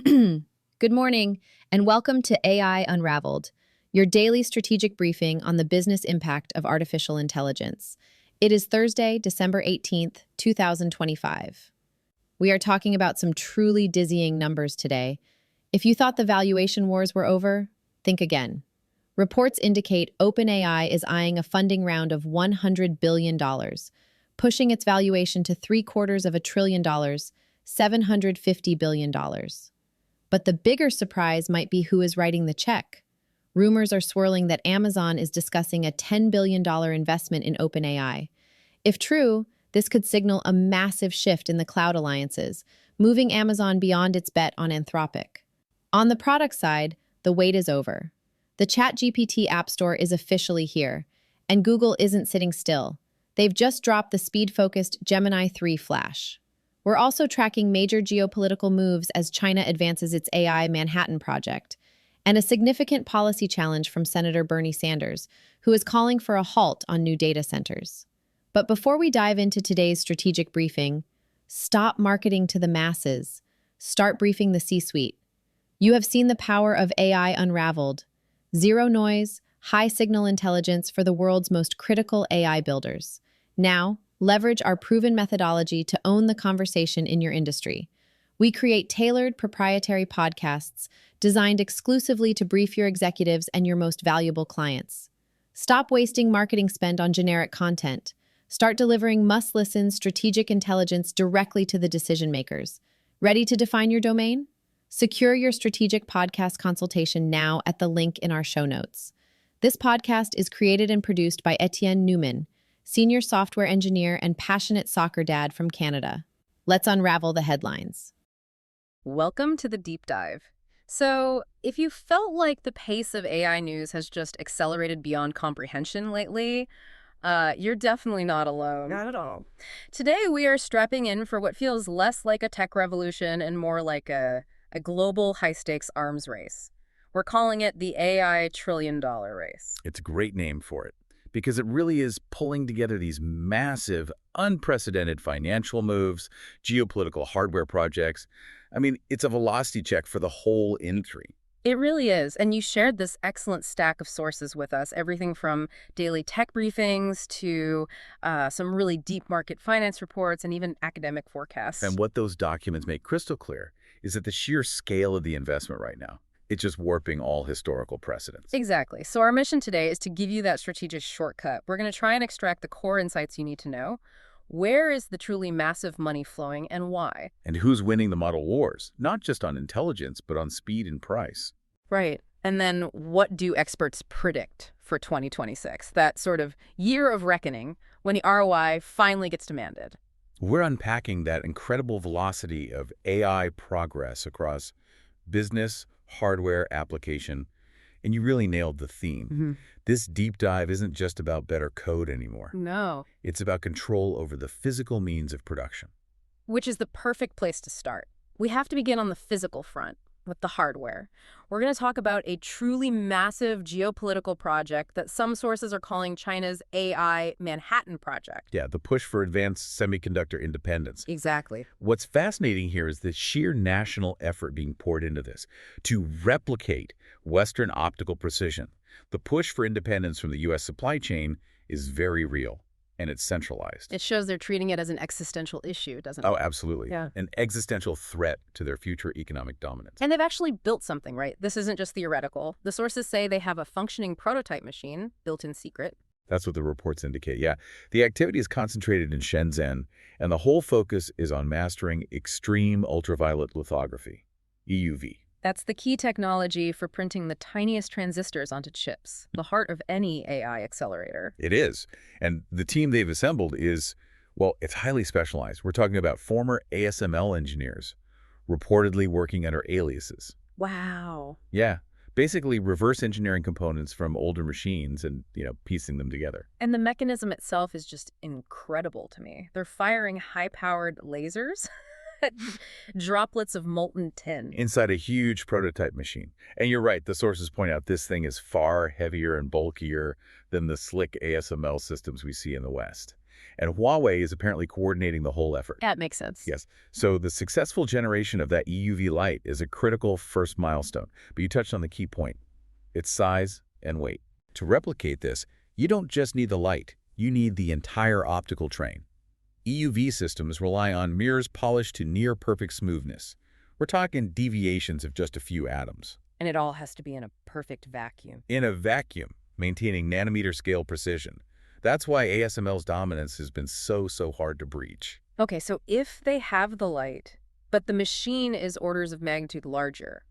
Good morning, and welcome to AI Unraveled, your daily strategic briefing on the business impact of artificial intelligence. It is Thursday, December 18th, 2025. We are talking about some truly dizzying numbers today. If you thought the valuation wars were over, think again. Reports indicate OpenAI is eyeing a funding round of $100 billion, pushing its valuation to $750 billion, $750 billion. But the bigger surprise might be who is writing the check. Rumors are swirling that Amazon is discussing a $10 billion investment in OpenAI. If true, this could signal a massive shift in the cloud alliances, moving Amazon beyond its bet on Anthropic. On the product side, the wait is over. The ChatGPT App Store is officially here, and Google isn't sitting still. They've just dropped the speed-focused Gemini 3 Flash. We're also tracking major geopolitical moves as China advances its AI Manhattan project, and a significant policy challenge from Senator Bernie Sanders, who is calling for a halt on new data centers. But before we dive into today's strategic briefing, stop marketing to the masses. Start briefing the C-suite. You have seen the power of AI Unraveled. Zero noise, high signal intelligence for the world's most critical AI builders. Now, leverage our proven methodology to own the conversation in your industry. We create tailored proprietary podcasts designed exclusively to brief your executives and your most valuable clients. Stop wasting marketing spend on generic content. Start delivering must-listen strategic intelligence directly to the decision makers. Ready to define your domain? Secure your strategic podcast consultation now at the link in our show notes. This podcast is created and produced by Etienne Newman, senior software engineer and passionate soccer dad from Canada. Let's unravel the headlines. Welcome to the deep dive. So, if you felt like the pace of AI news has just accelerated beyond comprehension lately, you're definitely not alone. Not at all. Today, we are strapping in for what feels less like a tech revolution and more like a global high-stakes arms race. We're calling it the AI trillion-dollar race. It's a great name for it, because it really is pulling together these massive, unprecedented financial moves, geopolitical hardware projects. I mean, it's a velocity check for the whole industry. It really is, and you shared this excellent stack of sources with us, everything from daily tech briefings to some really deep market finance reports and even academic forecasts. And what those documents make crystal clear is that the sheer scale of the investment right now, it's just warping all historical precedents. Exactly. So our mission today is to give you that strategic shortcut. We're going to try and extract the core insights you need to know. Where is the truly massive money flowing and why? And who's winning the model wars, not just on intelligence, but on speed and price. Right. And then what do experts predict for 2026? That sort of year of reckoning when the ROI finally gets demanded. We're unpacking that incredible velocity of AI progress across business, hardware, application, and you really nailed the theme. This deep dive isn't just about better code anymore. No. It's about control over the physical means of production. Which is the perfect place to start. We have to begin on the physical front, with the hardware. We're going to talk about a truly massive geopolitical project that some sources are calling China's AI Manhattan project. Yeah, the push for advanced semiconductor independence. Exactly. What's fascinating here is the sheer national effort being poured into this to replicate Western optical precision. The push for independence from the U.S. supply chain is very real, and it's centralized. It shows they're treating it as an existential issue, doesn't it? Oh, absolutely. Yeah. An existential threat to their future economic dominance. And they've actually built something, right? This isn't just theoretical. The sources say they have a functioning prototype machine built in secret. That's what the reports indicate, yeah. The activity is concentrated in Shenzhen, and the whole focus is on mastering extreme ultraviolet lithography, EUV. That's the key technology for printing the tiniest transistors onto chips, the heart of any AI accelerator. It is. And the team they've assembled is, well, it's highly specialized. We're talking about former ASML engineers, reportedly working under aliases. Wow. Yeah. Basically reverse engineering components from older machines and, piecing them together. And the mechanism itself is just incredible to me. They're firing high-powered lasers droplets of molten tin inside a huge prototype machine. And you're right, the sources point out this thing is far heavier and bulkier than the slick ASML systems we see in the West. And Huawei is apparently coordinating the whole effort. That makes sense. Yes. So the successful generation of that EUV light is a critical first milestone. But you touched on the key point. Its size and weight. To replicate this, you don't just need the light. You need the entire optical train. EUV systems rely on mirrors polished to near-perfect smoothness. We're talking deviations of just a few atoms. And it all has to be in a perfect vacuum. In a vacuum, maintaining nanometer-scale precision. That's why ASML's dominance has been so hard to breach. Okay, so if they have the light, but the machine is orders of magnitude larger,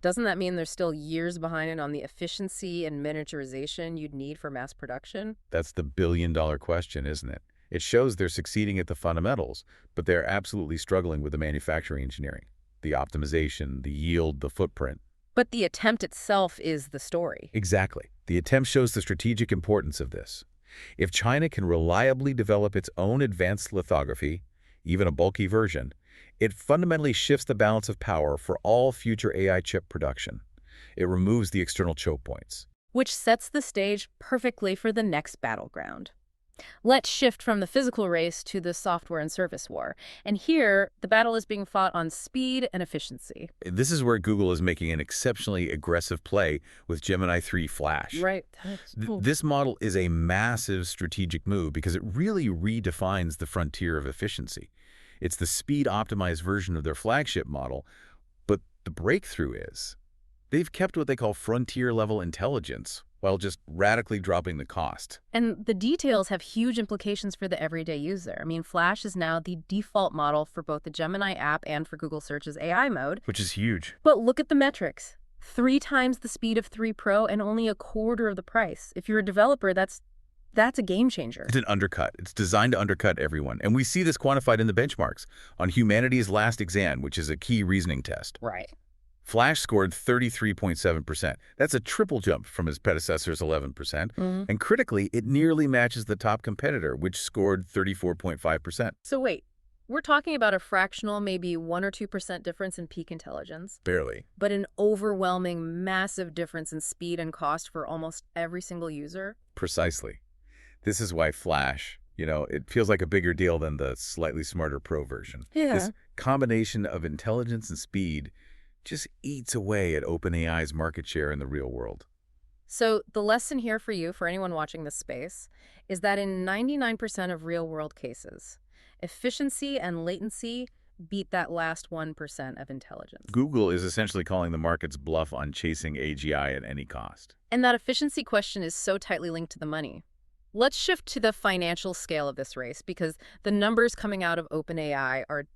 doesn't that mean they're still years behind it on the efficiency and miniaturization you'd need for mass production? That's the billion-dollar question, isn't it? It shows they're succeeding at the fundamentals, but they're absolutely struggling with the manufacturing engineering, the optimization, the yield, the footprint. But the attempt itself is the story. Exactly. The attempt shows the strategic importance of this. If China can reliably develop its own advanced lithography, even a bulky version, it fundamentally shifts the balance of power for all future AI chip production. It removes the external choke points. Which sets the stage perfectly for the next battleground. Let's shift from the physical race to the software and service war. And here, the battle is being fought on speed and efficiency. This is where Google is making an exceptionally aggressive play with Gemini 3 Flash. Right. This model is a massive strategic move because it really redefines the frontier of efficiency. It's the speed-optimized version of their flagship model, but the breakthrough is they've kept what they call frontier-level intelligence while just radically dropping the cost. And the details have huge implications for the everyday user. I mean, Flash is now the default model for both the Gemini app and for Google Search's AI mode. Which is huge. But look at the metrics. 3 times the speed of 3 Pro and only a quarter of the price. If you're a developer, that's a game changer. It's an undercut. It's designed to undercut everyone. And we see this quantified in the benchmarks. On humanity's last exam, which is a key reasoning test. Right. Flash scored 33.7%. That's a triple jump from his predecessor's 11%. And critically, it nearly matches the top competitor, which scored 34.5%. So wait, we're talking about a fractional, maybe 1 or 2% difference in peak intelligence. Barely. But an overwhelming, massive difference in speed and cost for almost every single user? Precisely. This is why Flash, it feels like a bigger deal than the slightly smarter Pro version. Yeah. This combination of intelligence and speed just eats away at OpenAI's market share in the real world. So the lesson here for you, for anyone watching this space, is that in 99% of real-world cases, efficiency and latency beat that last 1% of intelligence. Google is essentially calling the market's bluff on chasing AGI at any cost. And that efficiency question is so tightly linked to the money. Let's shift to the financial scale of this race, because the numbers coming out of OpenAI are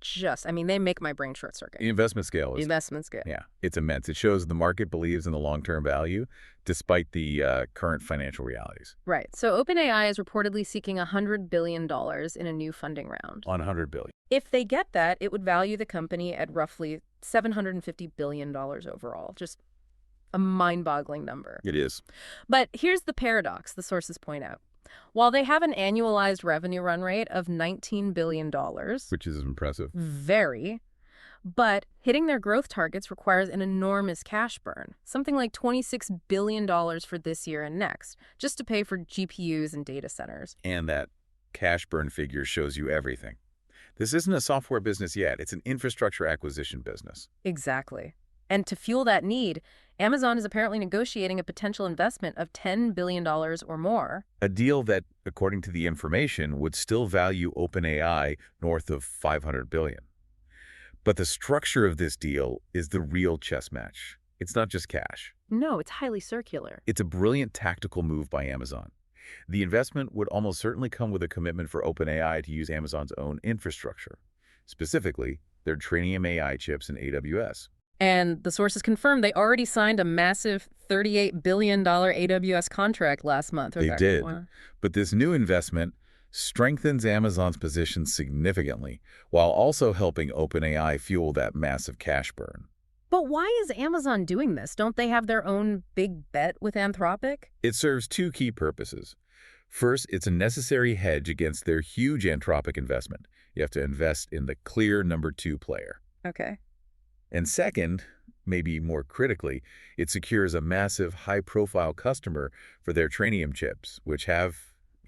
they make my brain short circuit. The investment scale is... Investment scale. Yeah, it's immense. It shows the market believes in the long-term value despite the current financial realities. Right. So OpenAI is reportedly seeking $100 billion in a new funding round. On $100 billion. If they get that, it would value the company at roughly $750 billion overall. Just a mind-boggling number. It is. But here's the paradox the sources point out. While they have an annualized revenue run rate of $19 billion, Which is impressive. but hitting their growth targets requires an enormous cash burn, something like $26 billion for this year and next, just to pay for GPUs and data centers. And that cash burn figure shows you everything. This isn't a software business yet. It's an infrastructure acquisition business. Exactly. And to fuel that need, Amazon is apparently negotiating a potential investment of $10 billion or more. A deal that, according to the information, would still value OpenAI north of $500 billion. But the structure of this deal is the real chess match. It's not just cash. No, it's highly circular. It's a brilliant tactical move by Amazon. The investment would almost certainly come with a commitment for OpenAI to use Amazon's own infrastructure, specifically their Trainium AI chips in AWS. And the sources confirmed they already signed a massive $38 billion AWS contract last month. They did. But this new investment strengthens Amazon's position significantly, while also helping OpenAI fuel that massive cash burn. But why is Amazon doing this? Don't they have their own big bet with Anthropic? It serves two key purposes. First, it's a necessary hedge against their huge Anthropic investment. You have to invest in the clear number 2 player. Okay. And second, maybe more critically, it secures a massive high-profile customer for their Trainium chips, which have,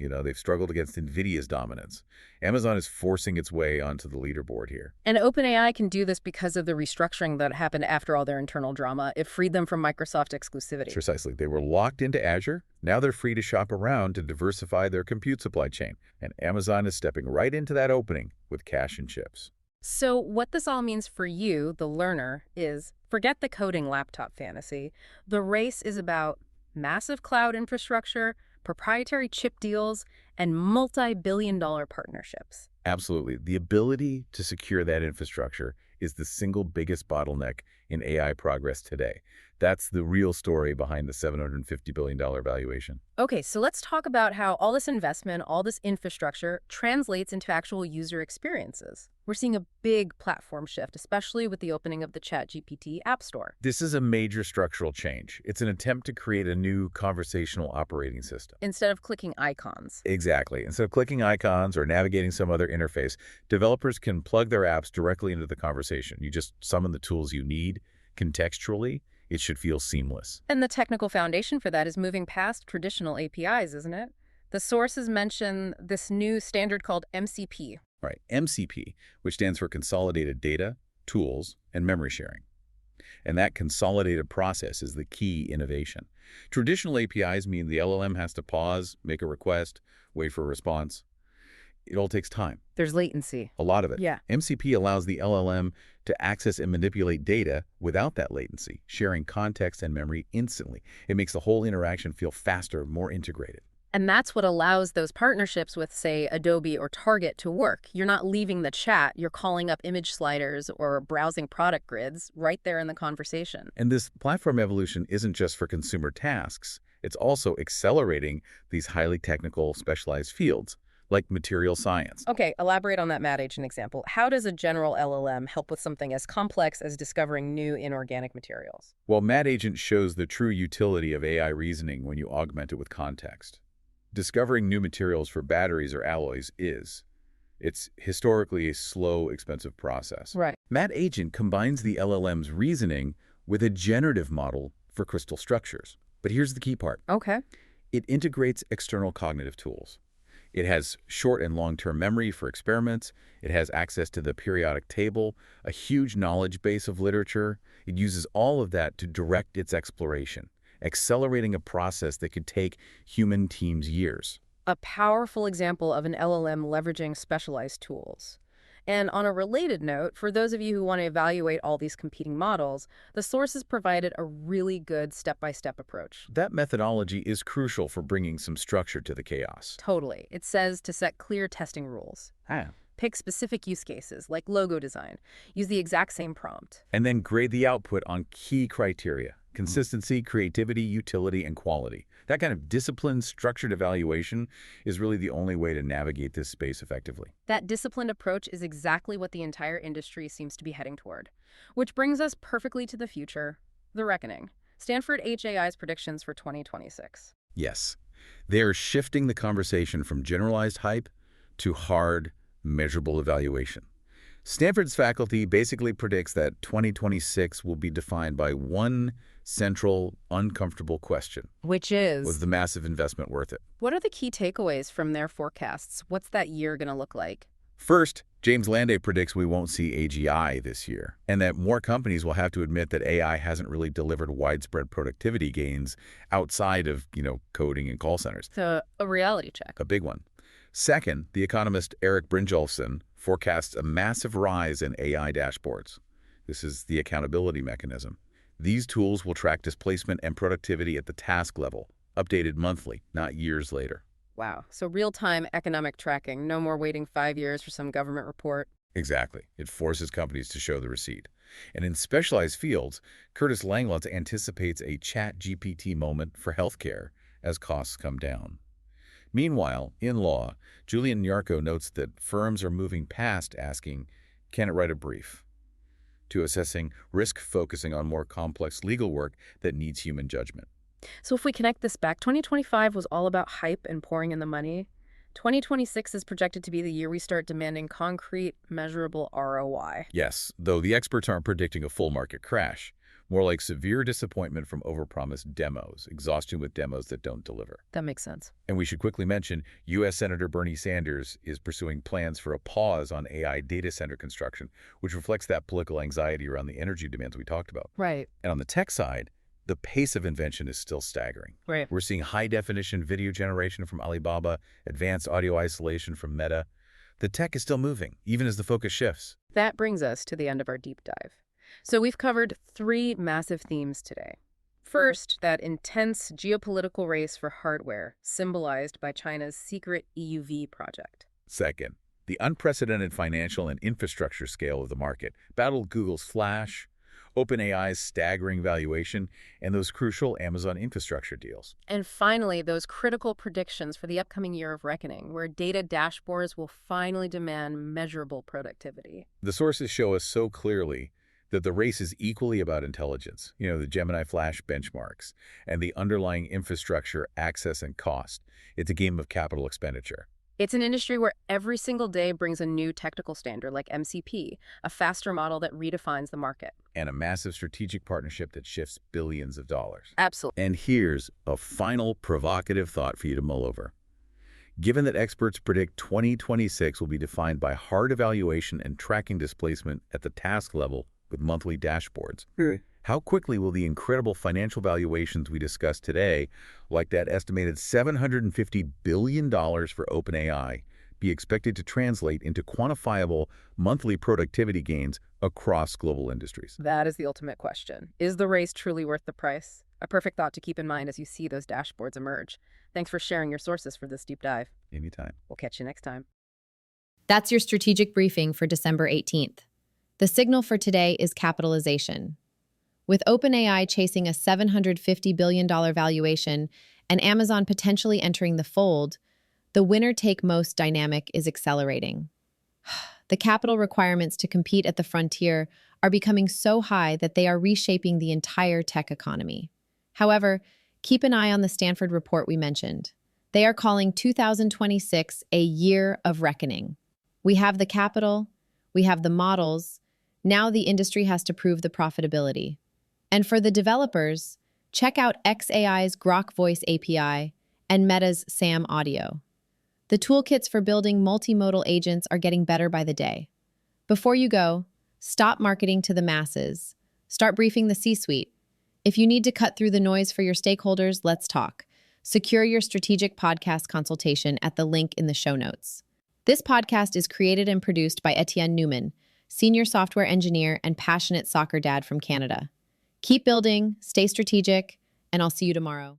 They've struggled against NVIDIA's dominance. Amazon is forcing its way onto the leaderboard here. And OpenAI can do this because of the restructuring that happened after all their internal drama. It freed them from Microsoft exclusivity. Precisely. They were locked into Azure. Now they're free to shop around to diversify their compute supply chain. And Amazon is stepping right into that opening with cash and chips. So what this all means for you, the learner, is forget the coding laptop fantasy. The race is about massive cloud infrastructure, proprietary chip deals, and multi-billion-dollar partnerships. Absolutely. The ability to secure that infrastructure is the single biggest bottleneck in AI progress today. That's the real story behind the $750 billion valuation. Okay, so let's talk about how all this investment, all this infrastructure translates into actual user experiences. We're seeing a big platform shift, especially with the opening of the ChatGPT App Store. This is a major structural change. It's an attempt to create a new conversational operating system. Instead of clicking icons. Exactly. Instead of clicking icons or navigating some other interface, developers can plug their apps directly into the conversation. You just summon the tools you need contextually. It should feel seamless. And the technical foundation for that is moving past traditional APIs, isn't it? The sources mention this new standard called MCP. Right, MCP, which stands for Consolidated Data, Tools, and Memory Sharing. And that consolidated process is the key innovation. Traditional APIs mean the LLM has to pause, make a request, wait for a response. It all takes time. There's latency. A lot of it. Yeah. MCP allows the LLM to access and manipulate data without that latency, sharing context and memory instantly. It makes the whole interaction feel faster, more integrated. And that's what allows those partnerships with, say, Adobe or Target to work. You're not leaving the chat, you're calling up image sliders or browsing product grids right there in the conversation. And this platform evolution isn't just for consumer tasks. It's also accelerating these highly technical, specialized fields, like material science. Okay, elaborate on that Mad Agent example. How does a general LLM help with something as complex as discovering new inorganic materials? Well, Mad Agent shows the true utility of AI reasoning when you augment it with context. Discovering new materials for batteries or alloys it's historically a slow, expensive process. Right. Mad Agent combines the LLM's reasoning with a generative model for crystal structures. But here's the key part. Okay. It integrates external cognitive tools. It has short and long-term memory for experiments. It has access to the periodic table, a huge knowledge base of literature. It uses all of that to direct its exploration, accelerating a process that could take human teams years. A powerful example of an LLM leveraging specialized tools. And on a related note, for those of you who want to evaluate all these competing models, the sources provided a really good step-by-step approach. That methodology is crucial for bringing some structure to the chaos. Totally. It says to set clear testing rules. Pick specific use cases, like logo design. Use the exact same prompt. And then grade the output on key criteria: consistency, creativity, utility, and quality. That kind of disciplined, structured evaluation is really the only way to navigate this space effectively. That disciplined approach is exactly what the entire industry seems to be heading toward. Which brings us perfectly to the future, the reckoning. Stanford AI's predictions for 2026. Yes, they are shifting the conversation from generalized hype to hard, measurable evaluation. Stanford's faculty basically predicts that 2026 will be defined by one central, uncomfortable question. Which is? Was the massive investment worth it? What are the key takeaways from their forecasts? What's that year going to look like? First, James Landay predicts we won't see AGI this year, and that more companies will have to admit that AI hasn't really delivered widespread productivity gains outside of, coding and call centers. So, a reality check. A big one. Second, the economist Eric Brynjolfsson forecasts a massive rise in AI dashboards. This is the accountability mechanism. These tools will track displacement and productivity at the task level, updated monthly, not years later. Wow. So real-time economic tracking, no more waiting 5 years for some government report. Exactly. It forces companies to show the receipt. And in specialized fields, Curtis Langlotz anticipates a ChatGPT moment for healthcare as costs come down. Meanwhile, in law, Julian Nyarko notes that firms are moving past asking, "Can it write a brief?" to assessing risk, focusing on more complex legal work that needs human judgment. So if we connect this back, 2025 was all about hype and pouring in the money. 2026 is projected to be the year we start demanding concrete, measurable ROI. Yes, though the experts aren't predicting a full market crash. More like severe disappointment from overpromised demos, exhaustion with demos that don't deliver. That makes sense. And we should quickly mention, U.S. Senator Bernie Sanders is pursuing plans for a pause on AI data center construction, which reflects that political anxiety around the energy demands we talked about. Right. And on the tech side, the pace of invention is still staggering. Right. We're seeing high-definition video generation from Alibaba, advanced audio isolation from Meta. The tech is still moving, even as the focus shifts. That brings us to the end of our deep dive. So we've covered 3 massive themes today. First, that intense geopolitical race for hardware, symbolized by China's secret EUV project. Second, the unprecedented financial and infrastructure scale of the market battled Google's Flash, OpenAI's staggering valuation, and those crucial Amazon infrastructure deals. And finally, those critical predictions for the upcoming year of reckoning, where data dashboards will finally demand measurable productivity. The sources show us so clearly that the race is equally about intelligence, the Gemini Flash benchmarks, and the underlying infrastructure, access, and cost. It's a game of capital expenditure. It's an industry where every single day brings a new technical standard like MCP, a faster model that redefines the market. And a massive strategic partnership that shifts billions of dollars. Absolutely. And here's a final provocative thought for you to mull over. Given that experts predict 2026 will be defined by hard evaluation and tracking displacement at the task level with monthly dashboards, how quickly will the incredible financial valuations we discussed today, like that estimated $750 billion for OpenAI, be expected to translate into quantifiable monthly productivity gains across global industries? That is the ultimate question. Is the race truly worth the price? A perfect thought to keep in mind as you see those dashboards emerge. Thanks for sharing your sources for this deep dive. Anytime. We'll catch you next time. That's your strategic briefing for December 18th. The signal for today is capitalization. With OpenAI chasing a $750 billion valuation and Amazon potentially entering the fold, the winner-take-most dynamic is accelerating. The capital requirements to compete at the frontier are becoming so high that they are reshaping the entire tech economy. However, keep an eye on the Stanford report we mentioned. They are calling 2026 a year of reckoning. We have the capital, we have the models, now the industry has to prove the profitability. And for the developers, check out xAI's Grok Voice API and Meta's Sam Audio. The toolkits for building multimodal agents are getting better by the day. Before you go, stop marketing to the masses. Start briefing the C-suite. If you need to cut through the noise for your stakeholders, let's talk. Secure your strategic podcast consultation at the link in the show notes. This podcast is created and produced by Etienne Newman, senior software engineer and passionate soccer dad from Canada. Keep building, stay strategic, and I'll see you tomorrow.